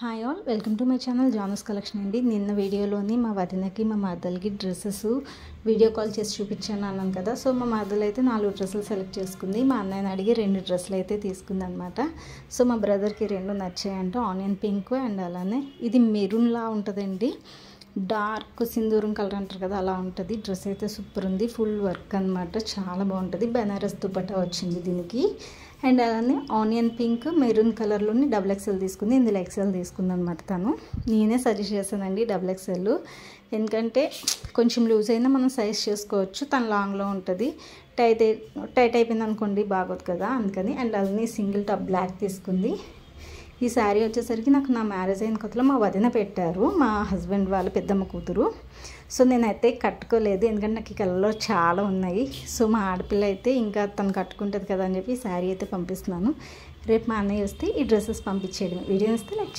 Hi all welcome to my channel జానస్ collection అండి. నిన్న వీడియోలోని మా వదినకి మా మరదలకి డ్రెస్సెస్ వీడియో కాల్ చేసి చూపించాను అన్నాను కదా. సో మా మరదలు అయితే 4 డ్రెస్సులు సెలెక్ట్ చేసుకుంది. మా అన్నయ్యని అడిగి 2 డ్రెస్సులు అయితే తీసుకుంది అనమాట. సో మా బ్రదర్కి 2 నచ్చాయంటే ఆనియన్ పింక్ అండ్ అలానే ఇది మెరూన్లా ఉంటుందండి, డార్క్ సింధూరం కలర్ అంటారు కదా, అలా ఉంటుంది. డ్రెస్ అయితే సూపర్ ఉంది, ఫుల్ వర్క్ అనమాట, చాలా బాగుంటుంది. బెనారస్ దుపట్టా వచ్చింది దీనికి. అండ్ అలానే ఆనియన్ పింక్ మెరూన్ కలర్లోని XXL తీసుకుంది. ఇందులో XL తీసుకుంది అనమాట. తను నేనే సజెస్ట్ చేశానండి XXL, ఎందుకంటే కొంచెం లూజ్ అయినా మనం సైజ్ చేసుకోవచ్చు. తను లాంగ్లో ఉంటుంది, టైట్ అయిపోయింది అనుకోండి బాగోదు కదా, అందుకని. అండ్ అలానే సింగిల్ టాప్ బ్లాక్ తీసుకుంది. ఈ శారీ వచ్చేసరికి నాకు నా మ్యారేజ్ అయిన కొత్తలో మా వదిన పెట్టారు, మా హస్బెండ్ వాళ్ళ పెద్దమ్మ కూతురు. సో నేనైతే కట్టుకోలేదు, ఎందుకంటే నాకు ఈ కలర్లో చాలా ఉన్నాయి. సో మా ఆడపిల్ల అయితే ఇంకా తను కట్టుకుంటుంది కదా అని చెప్పి ఈ శారీ అయితే పంపిస్తున్నాను. రేపు మా అన్నయ్య వస్తే ఈ డ్రెస్సెస్ పంపించేయడం. వీడియో వస్తే లైక్